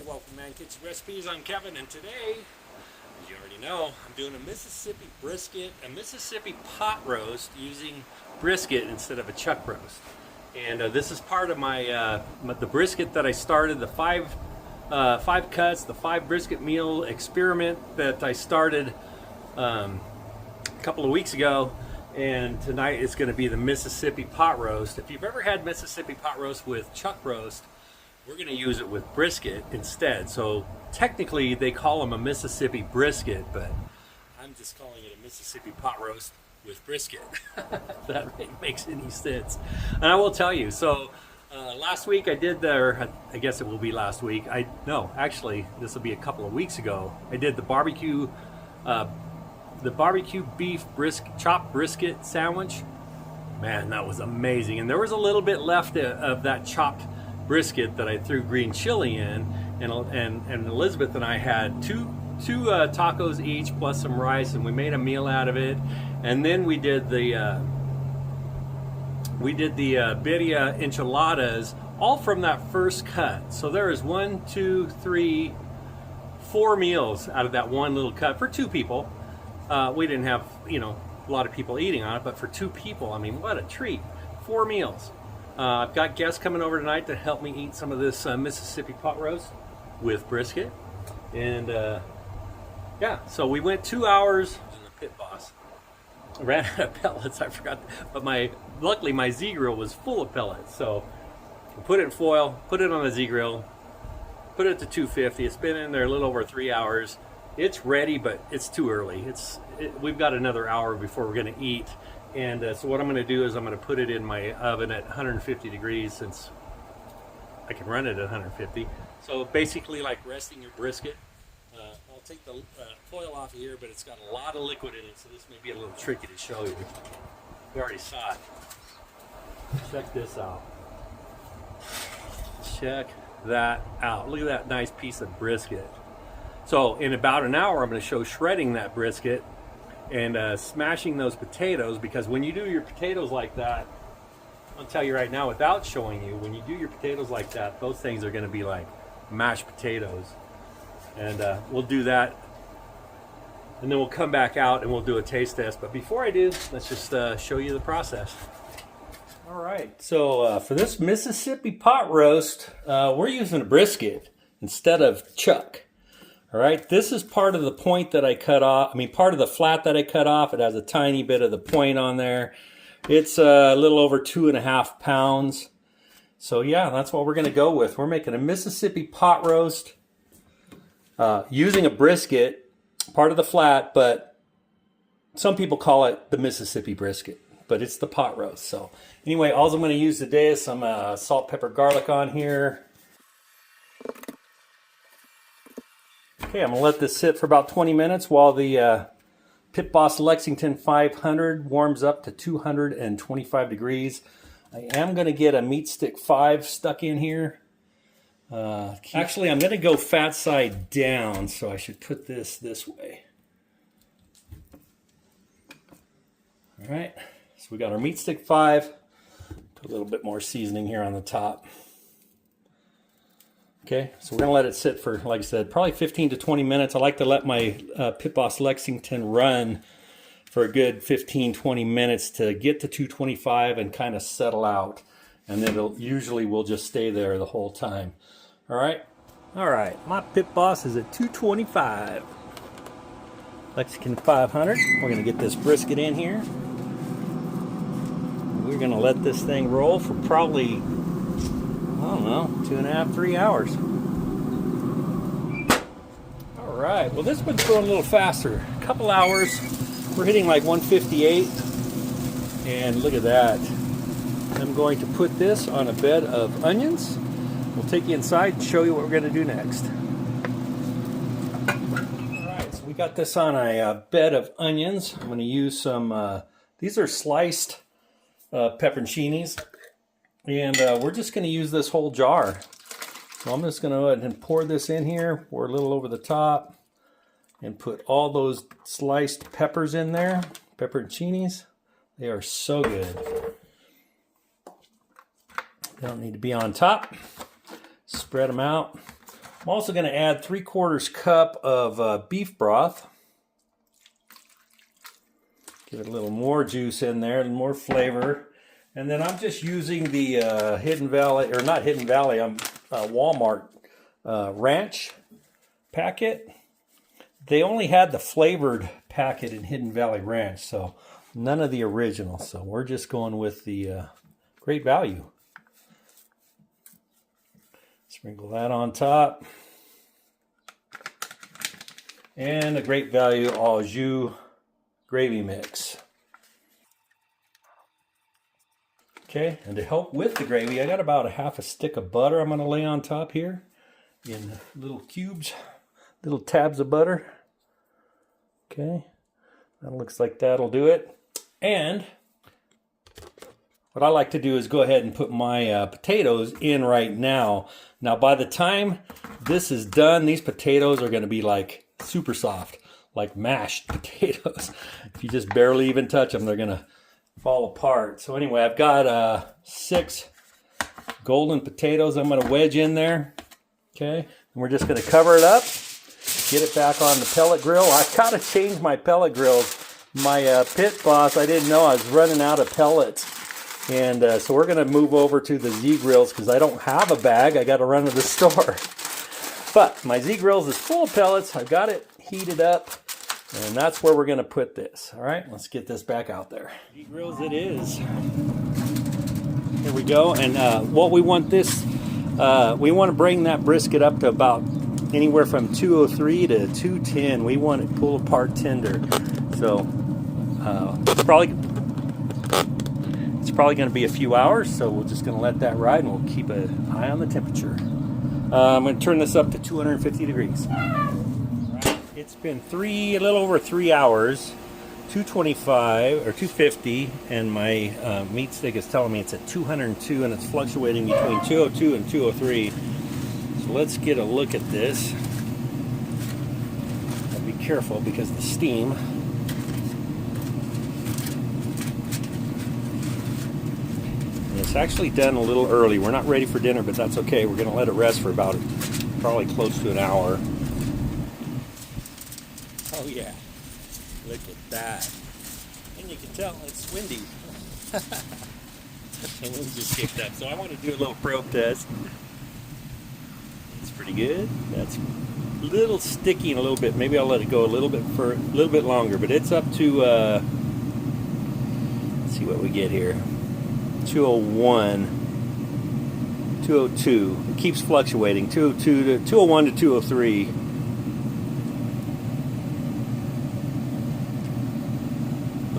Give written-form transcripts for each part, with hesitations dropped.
welcome to ManKitchenRecipes. I'm Kevin, and today, as you already know, I'm doing a Mississippi brisket, a Mississippi pot roast using brisket instead of a chuck roast. And this is part of my the brisket that I started, the five cuts, the 5 brisket meal experiment that I started a couple of weeks ago. And tonight is going to be the Mississippi pot roast. If you've ever had Mississippi pot roast with chuck roast, we're going to use it with brisket instead. So technically they call them a Mississippi brisket, but I'm just calling it a Mississippi pot roast with brisket. If that makes any sense. And I will tell you, so last week I did I guess it will be last week. No, actually this will be a couple of weeks ago. I did the barbecue beef chopped brisket sandwich. Man, that was amazing. And there was a little bit left of that chopped brisket that I threw green chili in, and Elizabeth and I had two tacos each plus some rice, and we made a meal out of it. And then we did the birria enchiladas, all from that first cut. So there is 1, 2, 3, 4 meals out of that one little cut for 2 people. We didn't have, a lot of people eating on it, but for 2 people, I mean, what a treat. 4 meals. I've got guests coming over tonight to help me eat some of this Mississippi pot roast with brisket. And yeah, so we went 2 hours in the pit boss. I ran out of pellets, I forgot, but luckily my Z-grill was full of pellets. So we put it in foil, put it on the Z-grill, put it to 250. It's been in there a little over 3 hours. It's ready, but it's too early. We've got another hour before we're going to eat. And so what I'm going to do is I'm going to put it in my oven at 150 degrees, since I can run it at 150. So basically like resting your brisket. I'll take the foil off of here, but it's got a lot of liquid in it, so this may be a little tricky to show you. We already saw it. Check this out. Check that out. Look at that nice piece of brisket. So in about an hour, I'm going to show shredding that brisket and smashing those potatoes, because when you do your potatoes like that, I'll tell you right now without showing you, when you do your potatoes like that, those things are going to be like mashed potatoes. And we'll do that, and then we'll come back out and we'll do a taste test. But before I do, let's just show you the process. All right, so for this Mississippi pot roast, we're using a brisket instead of chuck. All right, this is part of the point that I cut off. Part of the flat that I cut off. It has a tiny bit of the point on there. It's a little over 2.5 pounds. So yeah, that's what we're going to go with. We're making a Mississippi pot roast using a brisket, part of the flat, but some people call it the Mississippi brisket, but it's the pot roast. So anyway, all I'm going to use today is some salt, pepper, garlic on here. Okay, I'm going to let this sit for about 20 minutes while the Pit Boss Lexington 500 warms up to 225 degrees. I am going to get a meat stick 5 stuck in here. Actually, I'm going to go fat side down, so I should put this way. All right, so we got our meat stick 5. Put a little bit more seasoning here on the top. Okay, so we're going to let it sit for, like I said, probably 15 to 20 minutes. I like to let my Pit Boss Lexington run for a good 15-20 minutes to get to 225 and kind of settle out. And then usually will just stay there the whole time. All right, my Pit Boss is at 225. Lexington 500. We're going to get this brisket in here. We're going to let this thing roll for probably, I don't know, 2.5, 3 hours. All right, well, this one's going a little faster. A couple hours, we're hitting like 158. And look at that. I'm going to put this on a bed of onions. We'll take you inside and show you what we're going to do next. All right, so we got this on a bed of onions. I'm going to use some, these are sliced pepperoncinis. And we're just going to use this whole jar. So I'm just going to go ahead and pour this in here, pour a little over the top, and put all those sliced peppers in there, pepperoncinis. They are so good. They don't need to be on top. Spread them out. I'm also going to add 3/4 cup of beef broth. Give it a little more juice in there, and more flavor. And then I'm just using the Hidden Valley, or not Hidden Valley, Walmart ranch packet. They only had the flavored packet in Hidden Valley Ranch, so none of the original. So we're just going with the Great Value. Sprinkle that on top. And a Great Value au jus gravy mix. Okay, and to help with the gravy, I got about a half a stick of butter I'm going to lay on top here in little cubes, little tabs of butter. Okay, that looks like that'll do it. And what I like to do is go ahead and put my potatoes in right now. Now, by the time this is done, these potatoes are going to be like super soft, like mashed potatoes. If you just barely even touch them, they're going to fall apart. So anyway, I've got 6 golden potatoes I'm going to wedge in there. Okay, and we're just going to cover it up, get it back on the pellet grill. I've got to change my pellet grills. My pit boss, I didn't know I was running out of pellets. And so we're going to move over to the Z-Grills because I don't have a bag. I got to run to the store. But my Z-Grills is full of pellets. I've got it heated up. And that's where we're going to put this. All right, let's get this back out there. Z-Grills it is. Here we go. And what we want this, we want to bring that brisket up to about anywhere from 203 to 210. We want it pull apart tender. So it's probably going to be a few hours, so we're just going to let that ride, and we'll keep an eye on the temperature. I'm going to turn this up to 250 degrees. Right. It's been a little over 3 hours, 225 or 250, and my meat stick is telling me it's at 202, and it's fluctuating between 202 and 203. So let's get a look at this. I'll be careful because the steam. It's actually done a little early. We're not ready for dinner, but that's okay. We're going to let it rest for about probably close to an hour. Oh yeah, look at that. And you can tell it's windy. The wind just kicked up. So I want to do a little probe test. It's pretty good. That's a little sticky and a little bit. Maybe I'll let it go a little bit longer, but it's up to let's see what we get here. 201, 202. It keeps fluctuating. 202 to 201 to 203.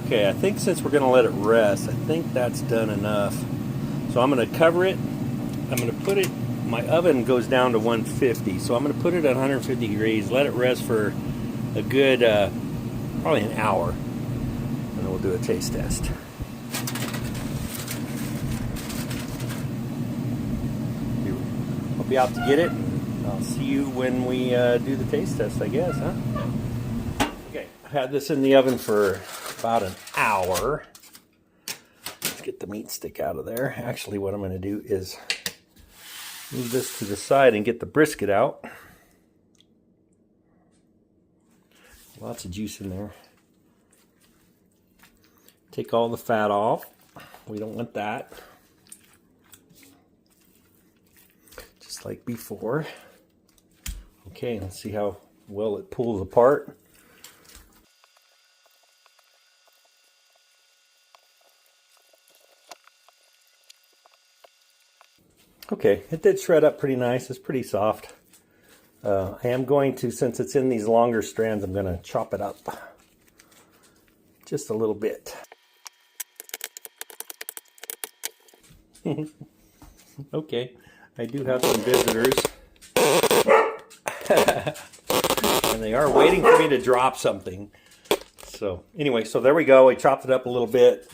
Okay, I think since we're going to let it rest, I think that's done enough. So I'm going to cover it. I'm going to put it. My oven goes down to 150, so I'm going to put it at 150 degrees. Let it rest for a good probably an hour, and then we'll do a taste test. Be out to get it. I'll see you when we do the taste test, I guess, huh? Okay, I've had this in the oven for about an hour. Let's get the meat stick out of there. Actually, what I'm going to do is move this to the side and get the brisket out. Lots of juice in there. Take all the fat off. We don't want that. Like before. Okay, let's see how well it pulls apart. Okay, it did shred up pretty nice. It's pretty soft. I am going to, since it's in these longer strands, I'm going to chop it up just a little bit. Okay. I do have some visitors, and they are waiting for me to drop something. So anyway, so there we go. I chopped it up a little bit.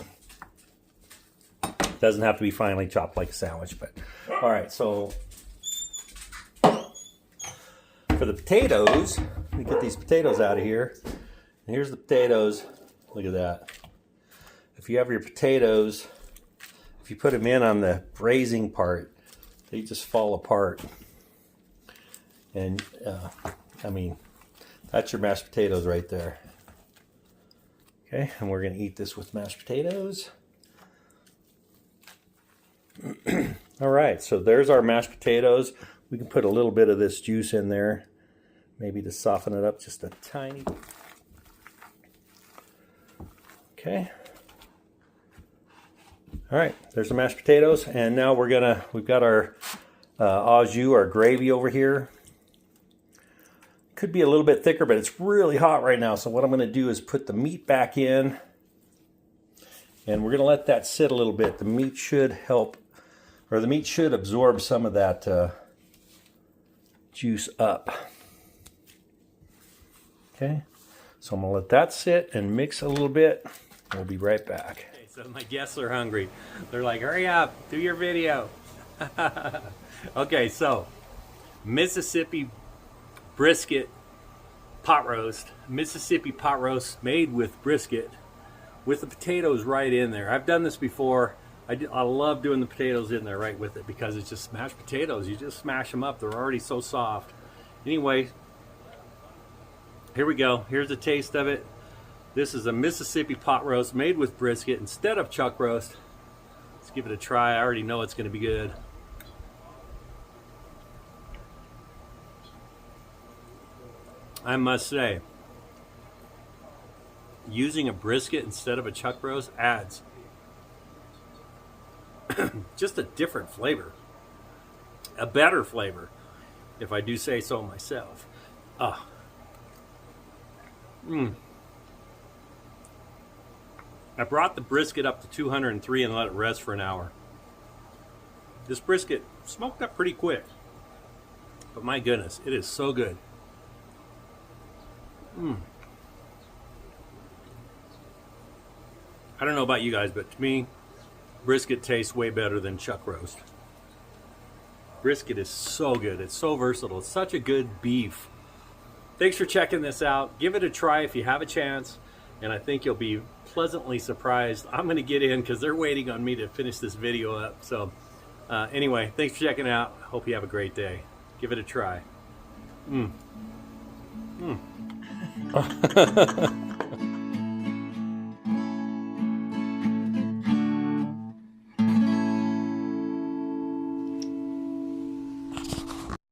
Doesn't have to be finely chopped like a sandwich, but all right. So for the potatoes, let me get these potatoes out of here. And here's the potatoes. Look at that. If you have your potatoes, if you put them in on the braising part, they just fall apart. And I mean, that's your mashed potatoes right there. Okay, and we're gonna eat this with mashed potatoes. All right, so there's our mashed potatoes. We can put a little bit of this juice in there, maybe to soften it up just a tiny. Okay. All right, there's the mashed potatoes, and now we've got our au jus, our gravy over here. Could be a little bit thicker, but it's really hot right now. So what I'm gonna do is put the meat back in, and we're gonna let that sit a little bit. The meat should help, or the meat should absorb some of that juice up. Okay, so I'm gonna let that sit and mix a little bit. We'll be right back. Okay, so my guests are hungry. They're like, hurry up, do your video. Okay, so Mississippi brisket pot roast. Mississippi pot roast made with brisket with the potatoes right in there. I've done this before. I love doing the potatoes in there right with it because it's just mashed potatoes. You just smash them up. They're already so soft. Anyway, here we go. Here's a taste of it. This is a Mississippi pot roast made with brisket instead of chuck roast. Let's give it a try. I already know it's going to be good. I must say, using a brisket instead of a chuck roast adds just a different flavor, a better flavor, if I do say so myself. I brought the brisket up to 203 and let it rest for an hour. This brisket smoked up pretty quick, but my goodness, it is so good. I don't know about you guys, but to me, brisket tastes way better than chuck roast. Brisket is so good. It's so versatile. It's such a good beef. Thanks for checking this out. Give it a try if you have a chance, and I think you'll be pleasantly surprised. I'm going to get in because they're waiting on me to finish this video up. So anyway, thanks for checking it out. Hope you have a great day. Give it a try.